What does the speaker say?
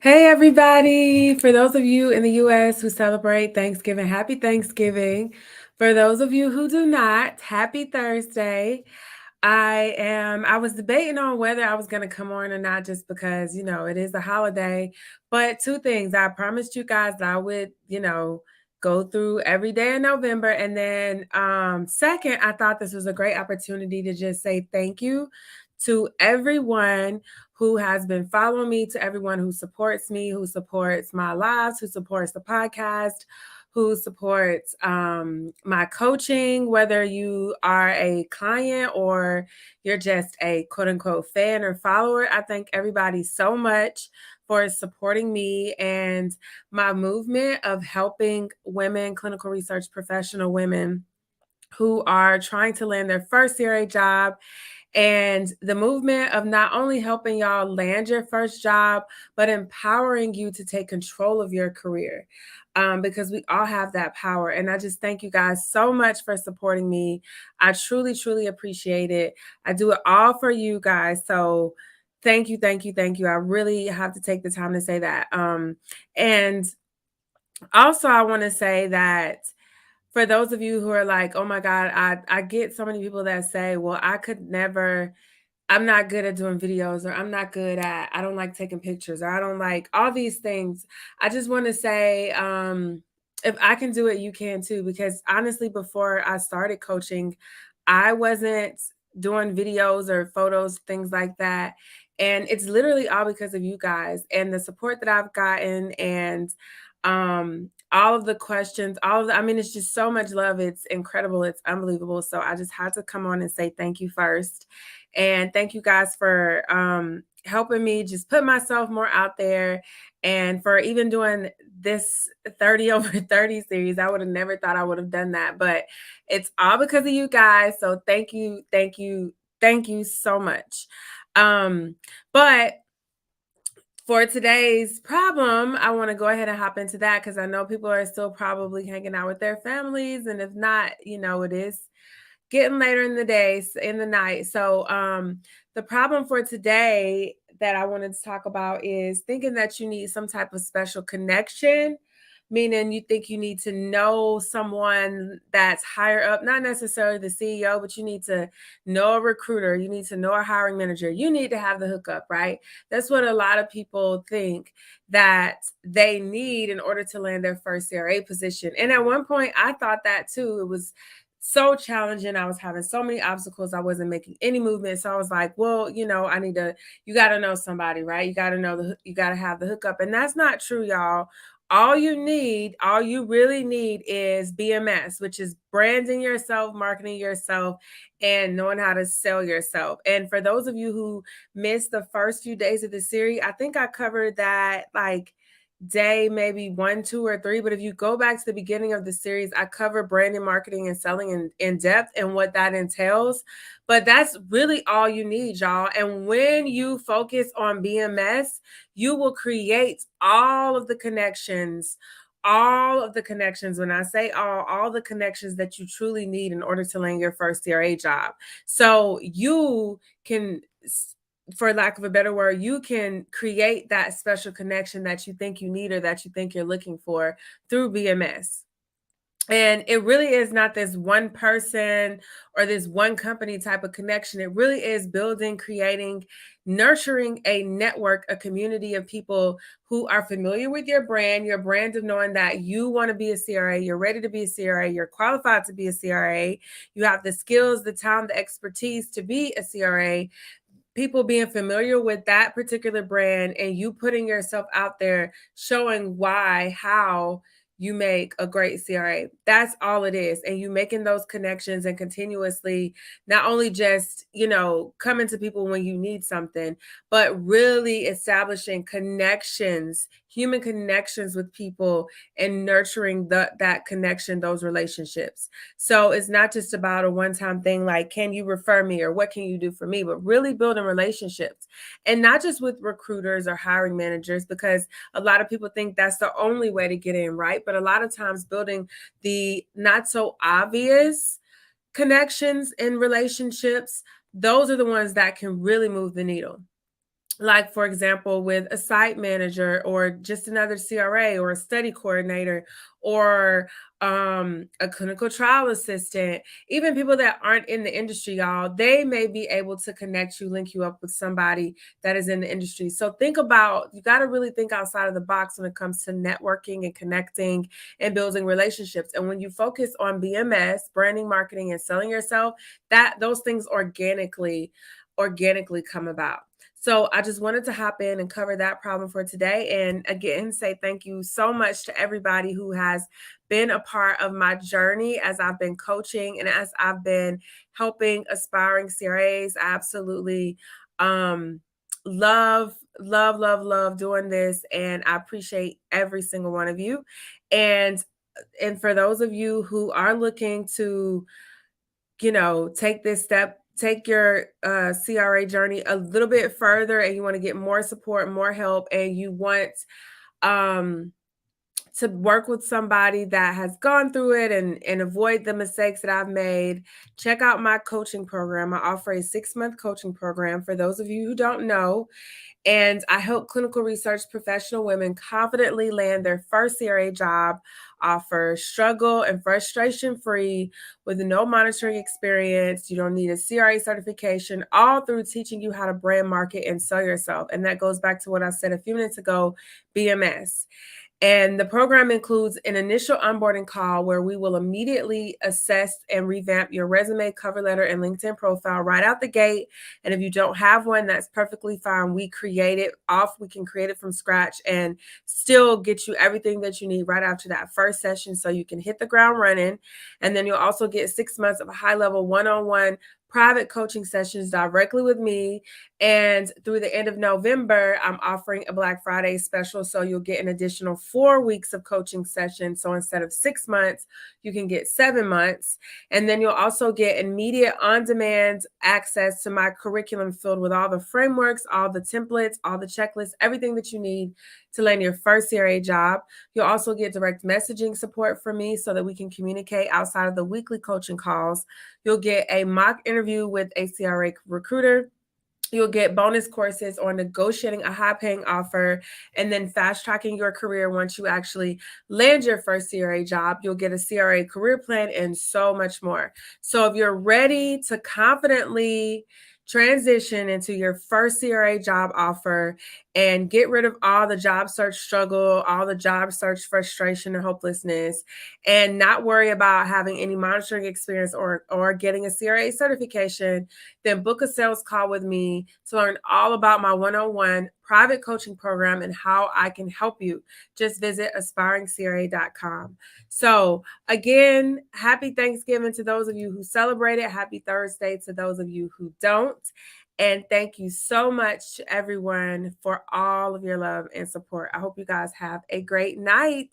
Hey, everybody. For those of you in the US who celebrate Thanksgiving, happy Thanksgiving. For those of you who do not, happy Thursday. I was debating on whether I was going to come on or not just because, it is a holiday. But two things. I promised you guys that I would, go through every day in November. And then second, I thought this was a great opportunity to just say thank you to everyone who has been following me, to everyone who supports me, who supports my lives, who supports the podcast, who supports my coaching, whether you are a client or you're just a quote unquote fan or follower. I thank everybody so much for supporting me and my movement of helping women, clinical research professional women who are trying to land their first CRA job, and the movement of not only helping y'all land your first job, but empowering you to take control of your career. Because we all have that power. And I just thank you guys so much for supporting me. I truly, truly appreciate it. I do it all for you guys. So thank you, thank you, thank you. I really have to take the time to say that. And also, I want to say that for those of you who are like, oh my God, I get so many people that say, well, I'm not good at doing videos, or I don't like taking pictures, or I don't like all these things. I just want to say, if I can do it, you can too. Because honestly, before I started coaching, I wasn't doing videos or photos, things like that. And it's literally all because of you guys and the support that I've gotten, and all of the questions, I mean, it's just so much love. It's incredible. It's unbelievable. So I just had to come on and say thank you first. And thank you guys for helping me just put myself more out there, and for even doing this 30 over 30 series. I would have never thought I would have done that, but it's all because of you guys. So thank you, thank you, thank you so much. But for today's problem, I want to go ahead and hop into that because I know people are still probably hanging out with their families. And if not, it is getting later in the day, in the night. So the problem for today that I wanted to talk about is thinking that you need some type of special connection, meaning you think you need to know someone that's higher up, not necessarily the CEO, but you need to know a recruiter, you need to know a hiring manager, you need to have the hookup, right? That's what a lot of people think that they need in order to land their first CRA position. And at one point, I thought that too. It was so challenging. I was having so many obstacles. I wasn't making any movement. So I was like, well, you got to know somebody, right? You got to have the hookup. And that's not true, y'all. All you really need is BMS, which is branding yourself, marketing yourself, and knowing how to sell yourself. And for those of you who missed the first few days of the series, I think I covered that like day maybe 1, 2, or 3. But if you go back to the beginning of the series, I cover branding, marketing, and selling in depth and what that entails. But that's really all you need, y'all. And when you focus on BMS, you will create all of the connections. All of the connections, when I say all the connections that you truly need in order to land your first CRA job. So you can, for lack of a better word, you can create that special connection that you think you need or that you think you're looking for through BMS. And it really is not this one person or this one company type of connection. It really is building, creating, nurturing a network, a community of people who are familiar with your brand of knowing that you want to be a CRA, you're ready to be a CRA, you're qualified to be a CRA, you have the skills, the time, the expertise to be a CRA. People being familiar with that particular brand and you putting yourself out there, showing why, how you make a great CRA. That's all it is. And you making those connections and continuously not only just, coming to people when you need something, but really establishing connections, human connections with people, and nurturing that connection, those relationships. So it's not just about a one-time thing like, can you refer me or what can you do for me, but really building relationships. And not just with recruiters or hiring managers, because a lot of people think that's the only way to get in, right? But a lot of times building the not so obvious connections in relationships, those are the ones that can really move the needle. like for example with a site manager or just another CRA or a study coordinator or a clinical trial assistant, even people that aren't in the industry, y'all, they may be able to connect you, link you up with somebody that is in the industry. So think about, you got to really think outside of the box when it comes to networking and connecting and building relationships. And when you focus on BMS, branding, marketing, and selling yourself, that those things organically come about. So I just wanted to hop in and cover that problem for today. And again, say thank you so much to everybody who has been a part of my journey as I've been coaching and as I've been helping aspiring CRAs. I absolutely love doing this. And I appreciate every single one of you. And for those of you who are looking to, take this step, take your CRA journey a little bit further, and you want to get more support, more help, and you want to work with somebody that has gone through it and avoid the mistakes that I've made, check out my coaching program. I offer a 6-month coaching program for those of you who don't know. And I help clinical research professional women confidently land their first CRA job offer, struggle and frustration free with no monitoring experience. You don't need a CRA certification, all through teaching you how to brand, market, and sell yourself. And that goes back to what I said a few minutes ago, BMS. And the program includes an initial onboarding call where we will immediately assess and revamp your resume, cover letter, and LinkedIn profile right out the gate. And if you don't have one, that's perfectly fine. We can create it from scratch and still get you everything that you need right after that first session so you can hit the ground running. And then you'll also get 6 months of a high-level one-on-one private coaching sessions directly with me. And through the end of November, I'm offering a Black Friday special. So you'll get an additional 4 weeks of coaching sessions. So instead of 6 months, you can get 7 months. And then you'll also get immediate on-demand access to my curriculum filled with all the frameworks, all the templates, all the checklists, everything that you need to land your first CRA job. You'll also get direct messaging support from me so that we can communicate outside of the weekly coaching calls. You'll get a mock interview with a CRA recruiter. You'll get bonus courses on negotiating a high-paying offer and then fast-tracking your career once you actually land your first CRA job. You'll get a CRA career plan and so much more. So if you're ready to confidently transition into your first CRA job offer and get rid of all the job search struggle, all the job search frustration and hopelessness, and not worry about having any monitoring experience or getting a CRA certification, then book a sales call with me to learn all about my one-on-one private coaching program and how I can help you. Just visit aspiringcra.com. So again, happy Thanksgiving to those of you who celebrate it. Happy Thursday to those of you who don't. And thank you so much, everyone, for all of your love and support. I hope you guys have a great night.